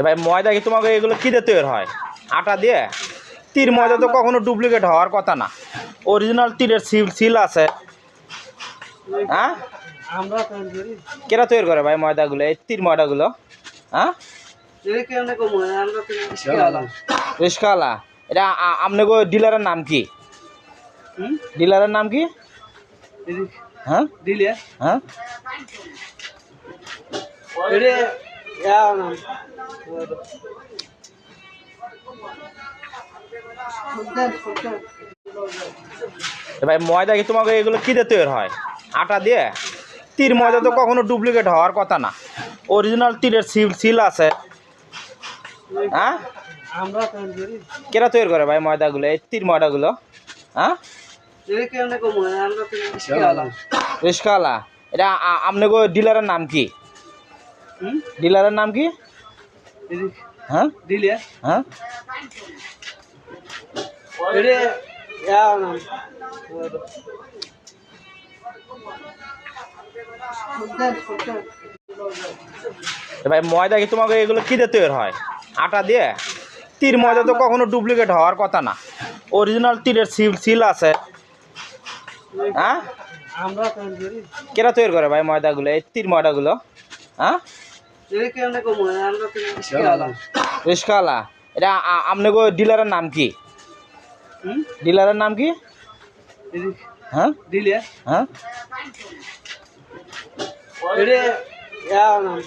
ভাই ময়দা কি তোমাকে এগুলো কি দিয়ে তৈরি হয়? আটা দিয়ে? তীর ময়দা তো কখনো ডুপ্লিকেট হওয়ার কথা না, অরিজিনাল তীরের সিল আছে। হ্যাঁ, আমরা তৈরি করি। কেরা তৈরি করে ভাই ময়দাগুলো, এই তীর ময়দাগুলো? হ্যাঁ, কেমনে কম হয়? আমরা তো রিস্কাওয়ালা। রিস্কাওয়ালা। এটা আপনাকে ডিলারের নাম কি? ডিলারের নাম কি? হ্যাঁ দিলে হ্যাঁ, এটা ইয়া নাম ভাই ময়দা কি তোমাকে এগুলো কি দিয়ে তৈরি হয়? আটা দিয়ে? তীর ময়দা তো কখনো ডুপ্লিকেট হওয়ার কথা না, অরিজিনাল তীরের সিল আছে। হ্যাঁ, আমরা তৈরি করি। কেরা তৈরি করে ভাই ময়দাগুলো, এই তীর ময়দাগুলো? হ্যাঁ, কেমনে কম হয়? আমরা তো রিস্কাওয়ালা। রিস্কাওয়ালা। এটা আপনাকে ডিলারের নাম কি? ডিলারের নাম কি? হ্যাঁ দিলে হ্যাঁ, এটা ইয়া নাম ভাই ময়দা কি তোমাকে এগুলো কি দিয়ে তৈরি হয়? আটা দিয়ে? তীর ময়দা তো কখনো ডুপ্লিকেট হওয়ার কথা না, অরিজিনাল তীরের সিল আছে। হ্যাঁ, আমরা তৈরি করি। কেরা তৈরি করে ভাই ময়দাগুলো, এই তীর ময়দাগুলো? হ্যাঁ, কেমনে কম হয়? আমরা তো রিস্কাওয়ালা। রিস্কাওয়ালা। এটা আপনাকে ডিলারের নাম কি? ডিলারের নাম কি? হ্যাঁ দিলে হ্যাঁ, এটা ইয়া নাম